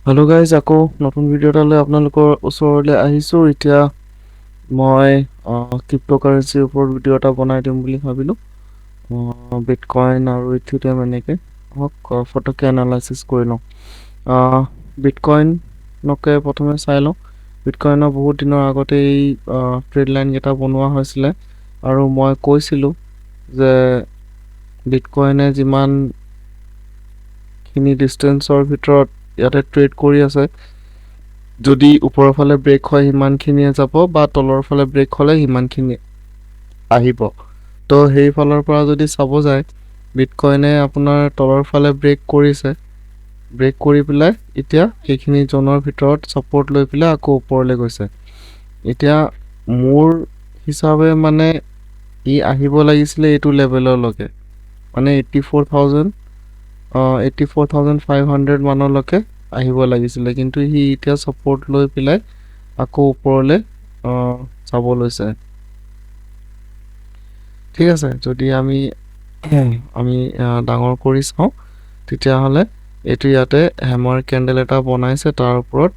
Hello' guys, আকৌ নতুন video' এটালৈ আপোনালোকৰ ওচৰলৈ আহিছোঁ। এতিয়া মই ক্ৰিপ্ট'কাৰেঞ্চিৰ ওপৰত ভিডিঅ' এটা বনাই দিম বুলি ভাবিলোঁ। বিটকইন আৰু ইথিৰিয়াম এনেকৈ ফটককৈ এনালাইচিছ কৰি লওঁ। বিটকইনকে প্ৰথমে চাই লওঁ। বিটকইনৰ বহুত দিনৰ আগতে এই ট্ৰেড লাইনকেইটা বনোৱা হৈছিলে আৰু মই কৈছিলোঁ যে বিটকইনে যিমানখিনি ডিষ্টেঞ্চৰ ভিতৰত ইয়াতে ট্ৰেড কৰি আছে, যদি ওপৰৰ ফালে ব্ৰেক হয় সিমানখিনিয়ে যাব বা তলৰ ফালে ব্ৰেক হ'লে সিমানখিনি আহিব। তো সেইফালৰ পৰা যদি চাব যায়, বিটকইনে আপোনাৰ তলৰ ফালে ব্ৰেক কৰিছে, ব্ৰেক কৰি পেলাই এতিয়া সেইখিনি জ'নৰ ভিতৰত ছাপৰ্ট লৈ পেলাই আকৌ ওপৰলৈ গৈছে। এতিয়া মোৰ হিচাপে মানে ই আহিব লাগিছিলে এইটো লেভেললৈকে, মানে 84,500 মানলৈকে আহিব লাগিছিলে, কিন্তু সি এতিয়া ছাপৰ্ট লৈ পেলাই আকৌ ওপৰলৈ যাব লৈছে। ঠিক আছে, যদি আমি ডাঙৰ কৰি চাওঁ তেতিয়াহ'লে এইটো ইয়াতে হেমাৰ কেণ্ডেল এটা বনাইছে, তাৰ ওপৰত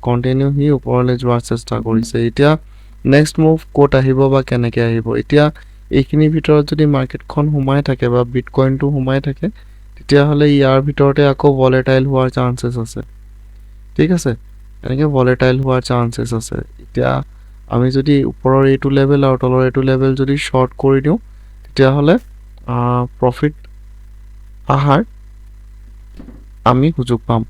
কণ্টিনিউ সি ওপৰলৈ যোৱাৰ চেষ্টা কৰিছে। এতিয়া নেক্সট মুভ ক'ত আহিব বা কেনেকৈ আহিব। এতিয়া এইখিনিৰ ভিতৰত যদি মাৰ্কেটখন সোমাই থাকে বা বিটকইনটো সোমাই থাকে, তেতিয়াহ'লে ইয়াৰ ভিতৰতে আকৌ ভলেটাইল হোৱাৰ চান্সেছ আছে। ঠিক আছে, এনেকৈ ভলেটাইল হোৱাৰ চান্সেছ আছে। এতিয়া আমি যদি ওপৰৰ এইটো লেভেল আৰু তলৰ এইটো লেভেল যদি শ্বৰ্ট কৰি দিওঁ, তেতিয়াহ'লে প্ৰফিট অহাৰ আমি সুযোগ পাম।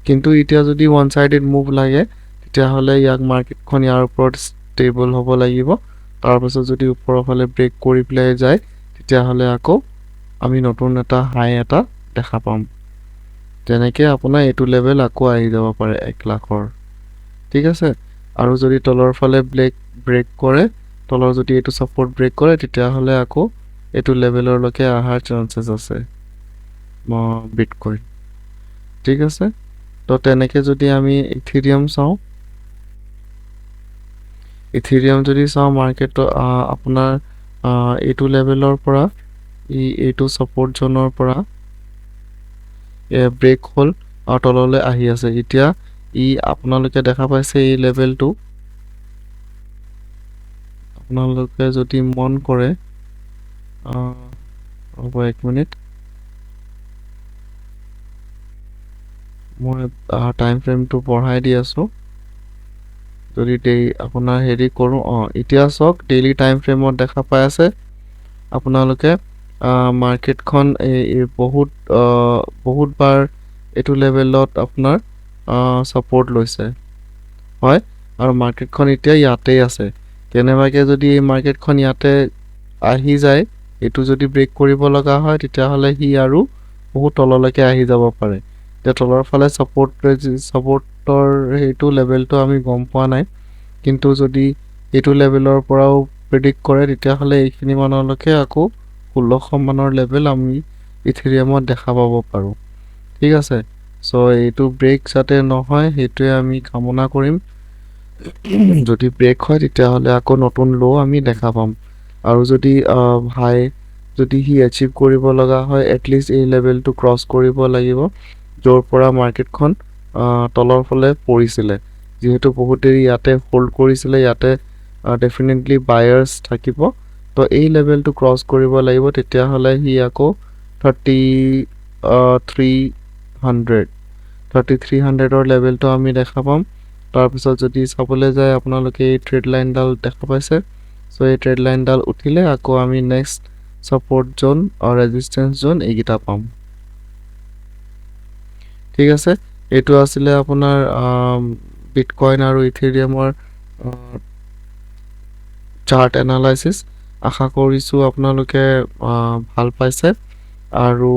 কিন্তু এতিয়া যদি ওৱান ছাইডেড মুভ লাগে, তেতিয়াহ'লে ইয়াক মাৰ্কেটখন ইয়াৰ ওপৰত ষ্টেবল হ'ব লাগিব। তাৰপাছত যদি ওপৰৰ ফালে ব্ৰেক কৰি পেলাই যায়, তেতিয়াহ'লে আকৌ আমি নতুন এটা হাই এটা দেখা পাম। তেনেকৈ আপোনাৰ এইটো লেভেল আকৌ আহি যাব পাৰে 1 লাখৰ। ঠিক আছে, আৰু যদি তলৰ ফালে ব্ৰেক কৰে, তলৰ যদি এইটো ছাপৰ্ট ব্ৰেক কৰে, তেতিয়াহ'লে আকৌ এইটো লেভেললৈকে অহাৰ চান্সেছ আছে বিটকইন। ঠিক আছে, তো তেনেকৈ যদি আমি ইথিৰিয়াম চাওঁ, মাৰ্কেটত আপোনাৰ এইটো লেভেলৰ পৰা এইটো ছাপৰ্ট জ'নৰ পৰা ব্ৰেক হ'ল আৰু তললৈ আহি আছে। এতিয়া আপোনালোকে দেখা পাইছে এই লেভেলটো, আপোনালোকে যদি মন কৰে, হ'ব 1 মিনিট, মই টাইম ফ্ৰেমটো বঢ়াই দি আছোঁ। যদি আপোনাৰ হেৰি কৰোঁ, এতিয়া চাওক ডেইলি টাইম ফ্ৰেমত দেখা পাই আছে আপোনালোকে মাৰ্কেটখন বহুতবাৰ এইটো লেভেলত আপোনাৰ ছাপৰ্ট লৈছে, হয়, আৰু মাৰ্কেটখন এতিয়া ইয়াতেই আছে। কেনেবাকৈ যদি এই মাৰ্কেটখন ইয়াতে আহি যায়, এইটো যদি ব্ৰেক কৰিব লগা হয়, তেতিয়াহ'লে সি আৰু বহুত তললৈকে আহি যাব পাৰে। এতিয়া তলৰ ফালে ছাপৰ্টৰ সেইটো লেভেলটো আমি গম পোৱা নাই, কিন্তু যদি এইটো লেভেলৰ পৰাও প্ৰেডিক্ট কৰে, তেতিয়াহ'লে এইখিনি মানলৈকে আকৌ 1600 মানৰ লেভেল আমি ইথিৰিয়ামত দেখা পাব পাৰোঁ। ঠিক আছে, চ' এইটো ব্ৰেক যাতে নহয় সেইটোৱে আমি কামনা কৰিম। যদি ব্ৰেক হয়, তেতিয়াহ'লে আকৌ নতুন ল' আমি দেখা পাম। আৰু যদি হাই যদি সি এচিভ কৰিব লগা হয়, এটলিষ্ট এই লেভেলটো ক্ৰছ কৰিব লাগিব, য'ৰ পৰা মাৰ্কেটখন তলৰ ফালে পৰিছিলে। যিহেতু বহুত দেৰি ইয়াতে হোল্ড কৰিছিলে, ইয়াতে ডেফিনেটলি বায়াৰ্ছ থাকিব, তো এই লেভেলটো ক্ৰছ কৰিব লাগিব। তেতিয়াহ'লে সি আকৌ 3300ৰ লেভেলটো আমি দেখা পাম। তাৰপিছত যদি চাবলৈ যায়, আপোনালোকে এই ট্ৰেড লাইনডাল দেখা পাইছে, চ' এই ট্ৰেড লাইনডাল উঠিলে আকৌ আমি নেক্সট ছাপৰ্ট জ'ন আৰু ৰেজিষ্টেঞ্চ জ'ন এইকেইটা পাম। ঠিক আছে, এইটো আছিলে আপোনাৰ বিটকইন আৰু ইথিৰিয়ামৰ চাৰ্ট এনালাইচিছ। আশা কৰিছোঁ আপোনালোকে ভাল পাইছে, আৰু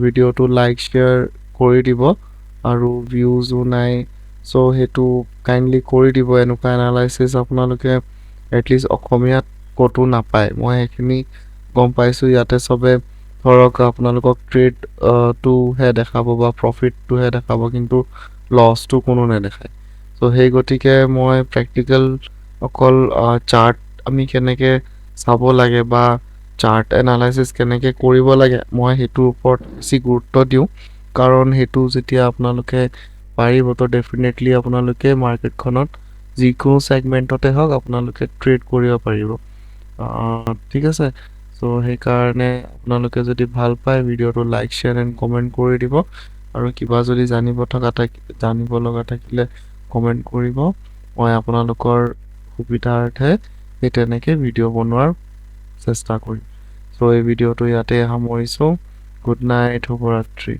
ভিডিঅ'টো লাইক শ্বেয়াৰ কৰি দিব, আৰু ভিউজো নাই, চ' সেইটো কাইণ্ডলি কৰি দিব। এনেকুৱা এনালাইচিছ আপোনালোকে এটলিষ্ট অসমীয়াত ক'তো নাপায়, মই সেইখিনি গম পাইছোঁ। ইয়াতে চবে ধৰক আপোনালোকক ট্ৰেডটোহে দেখাব বা প্ৰফিটটোহে দেখাব, কিন্তু লছটো কোনো নেদেখায়। চ' সেই গতিকে মই প্ৰেক্টিকেল অকল চাৰ্ট আমি কেনেকৈ চাব লাগে বা চাৰ্ট এনালাইচিছ কেনেকৈ কৰিব লাগে, মই সেইটোৰ ওপৰত বেছি গুৰুত্ব দিওঁ। কাৰণ সেইটো যেতিয়া আপোনালোকে পাৰিব তো ডেফিনেটলি আপোনালোকে মাৰ্কেটখনত যিকোনো ছেগমেণ্টতে হওক আপোনালোকে ট্ৰেড কৰিব পাৰিব ঠিক আছে চ' সেইকাৰণে আপোনালোকে যদি ভাল পায় ভিডিঅ'টো লাইক শ্বেয়াৰ এণ্ড কমেণ্ট কৰি দিব আৰু কিবা যদি জানিব লগা থাকিলে কমেণ্ট কৰিব মই আপোনালোকৰ সুবিধাৰ্থে সেই তেনেকৈ ভিডিঅ' বনোৱাৰ চেষ্টা কৰিম চ' এই ভিডিঅ'টো ইয়াতে সামৰিছোঁ গুড নাইট শুভৰাত্ৰি